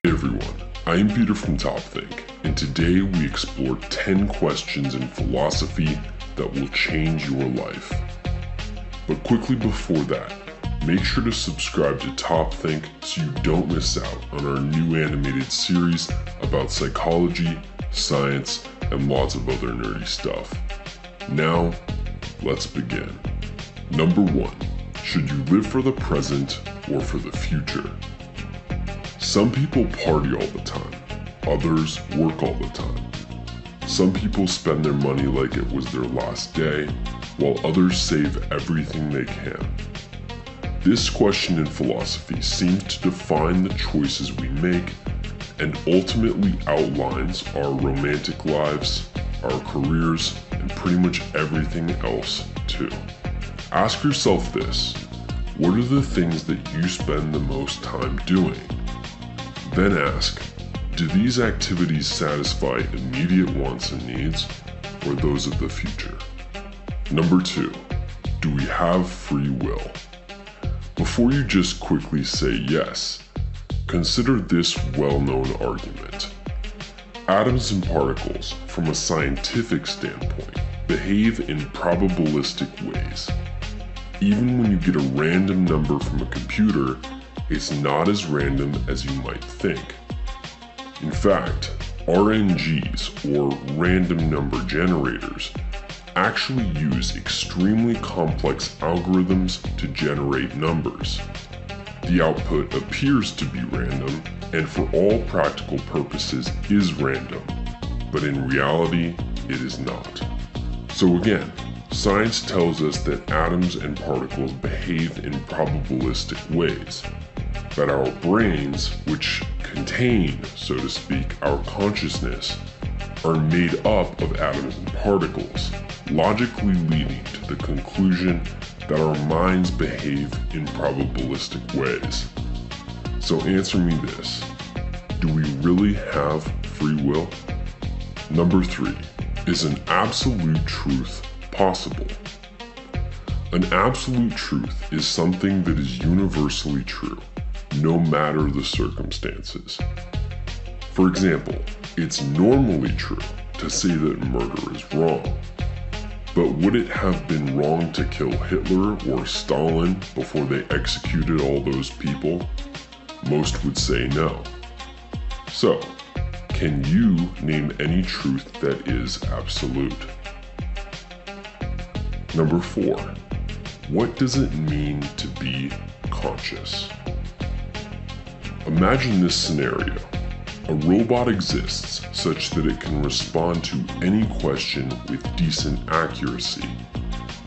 Hey everyone, I am Peter from TopThink, and today we explore 10 questions in philosophy that will change your life. But quickly before that, make sure to subscribe to TopThink so you don't miss out on our new animated series about psychology, science, and lots of other nerdy stuff. Now, let's begin. Number 1. Should you live for the present or for the future? Some people party all the time, others work all the time. Some people spend their money like it was their last day, while others save everything they can. This question in philosophy seems to define the choices we make and ultimately outlines our romantic lives, our careers, and pretty much everything else too. Ask yourself this: what are the things that you spend the most time doing? Then ask, do these activities satisfy immediate wants and needs, or those of the future? Number 2, do we have free will? Before you just quickly say yes, consider this well-known argument. Atoms and particles, from a scientific standpoint, behave in probabilistic ways. Even when you get a random number from a computer, it's not as random as you might think. In fact, RNGs, or random number generators, actually use extremely complex algorithms to generate numbers. The output appears to be random, and for all practical purposes is random, but in reality, it is not. So again, science tells us that atoms and particles behave in probabilistic ways, that our brains, which contain, so to speak, our consciousness, are made up of atoms and particles, logically leading to the conclusion that our minds behave in probabilistic ways. So answer me this: do we really have free will? Number 3, is an absolute truth possible? An absolute truth is something that is universally true, no matter the circumstances. For example, it's normally true to say that murder is wrong. But would it have been wrong to kill Hitler or Stalin before they executed all those people? Most would say no. So, can you name any truth that is absolute? Number 4, what does it mean to be conscious? Imagine this scenario. A robot exists such that it can respond to any question with decent accuracy.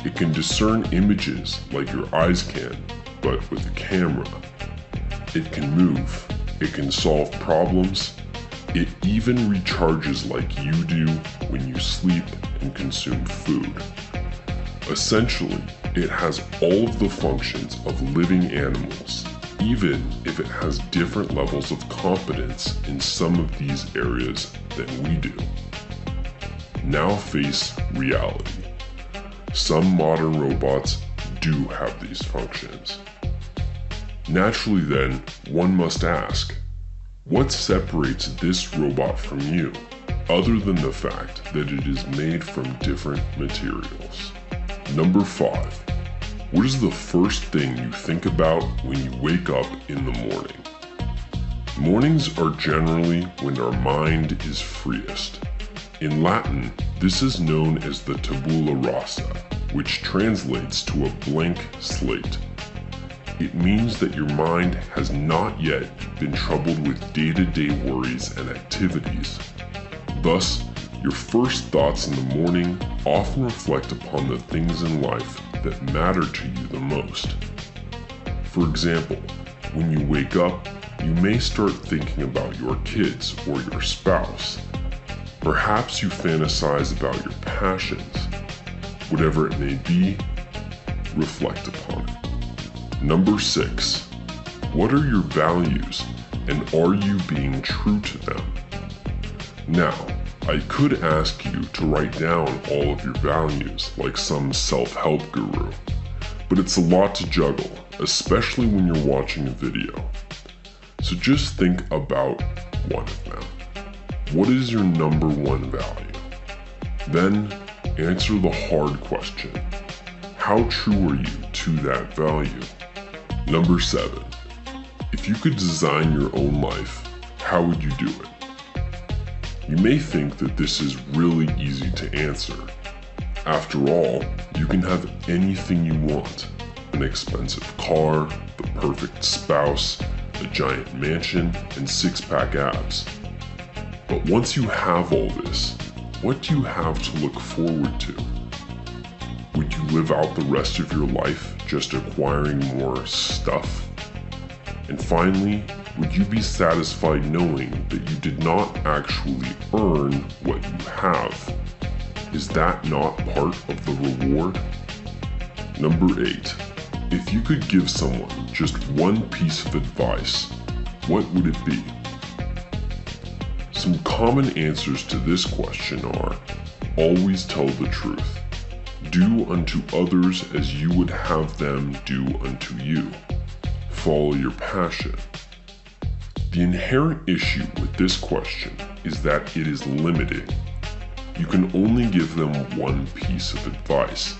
It can discern images like your eyes can, but with a camera. It can move. It can solve problems. It even recharges like you do when you sleep and consume food. Essentially, it has all of the functions of living animals, even if it has different levels of competence in some of these areas than we do. Now face reality. Some modern robots do have these functions. Naturally then, one must ask, what separates this robot from you, other than the fact that it is made from different materials? Number 5. What is the first thing you think about when you wake up in the morning? Mornings are generally when our mind is freest. In Latin, this is known as the tabula rasa, which translates to a blank slate. It means that your mind has not yet been troubled with day-to-day worries and activities. Thus, your first thoughts in the morning often reflect upon the things in life that matter to you the most. For example, when you wake up, you may start thinking about your kids or your spouse. Perhaps you fantasize about your passions. Whatever it may be, reflect upon it. Number 6. What are your values, and are you being true to them? Now, I could ask you to write down all of your values like some self-help guru, but it's a lot to juggle, especially when you're watching a video. So just think about one of them. What is your number one value? Then answer the hard question. How true are you to that value? Number 7. If you could design your own life, how would you do it? You may think that this is really easy to answer. After all, you can have anything you want. An expensive car, the perfect spouse, a giant mansion, and six-pack abs. But once you have all this, what do you have to look forward to? Would you live out the rest of your life just acquiring more stuff? And finally, would you be satisfied knowing that you did not actually earn what you have? Is that not part of the reward? Number 8. If you could give someone just one piece of advice, what would it be? Some common answers to this question are: always tell the truth. Do unto others as you would have them do unto you. Follow your passion. The inherent issue with this question is that it is limiting. You can only give them one piece of advice.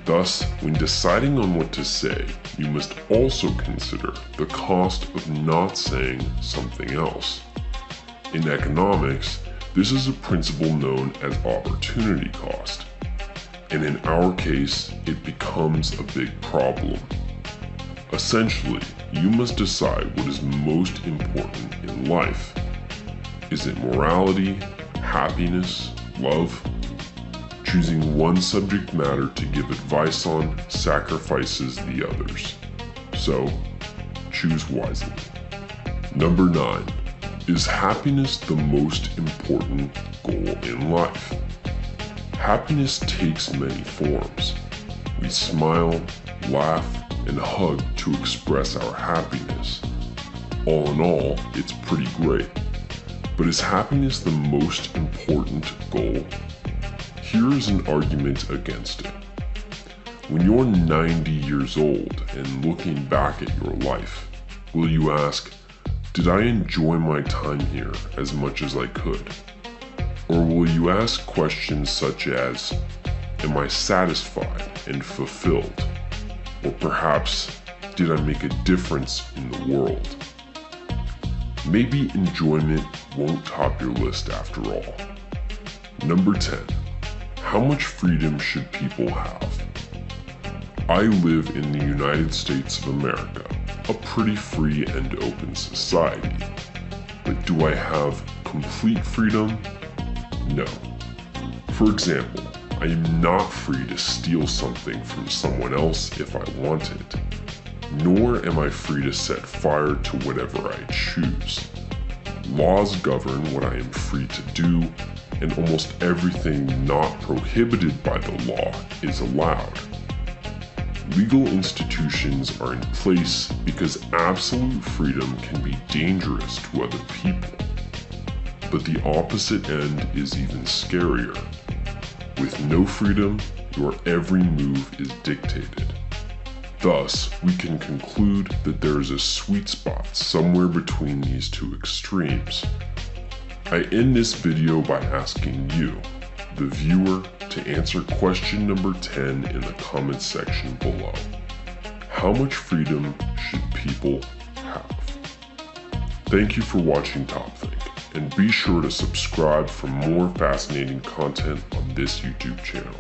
Thus, when deciding on what to say, you must also consider the cost of not saying something else. In economics, this is a principle known as opportunity cost. And in our case, it becomes a big problem. Essentially, you must decide what is most important in life. Is it morality, happiness, love? Choosing one subject matter to give advice on sacrifices the others. So, choose wisely. Number 9. Is happiness the most important goal in life? Happiness takes many forms. We smile, laugh, and hug to express our happiness. All in all, it's pretty great. But is happiness the most important goal? Here is an argument against it. When you're 90 years old and looking back at your life, will you ask, did I enjoy my time here as much as I could? Or will you ask questions such as, am I satisfied and fulfilled? Or perhaps, did I make a difference in the world? Maybe enjoyment won't top your list after all. Number 10. How much freedom should people have? I live in the United States of America, a pretty free and open society. But do I have complete freedom? No. For example, I am not free to steal something from someone else if I want it, nor am I free to set fire to whatever I choose. Laws govern what I am free to do, and almost everything not prohibited by the law is allowed. Legal institutions are in place because absolute freedom can be dangerous to other people. But the opposite end is even scarier. With no freedom, your every move is dictated. Thus, we can conclude that there is a sweet spot somewhere between these two extremes. I end this video by asking you, the viewer, to answer question number 10 in the comments section below. How much freedom should people have? Thank you for watching TopThink, and be sure to subscribe for more fascinating content on this YouTube channel.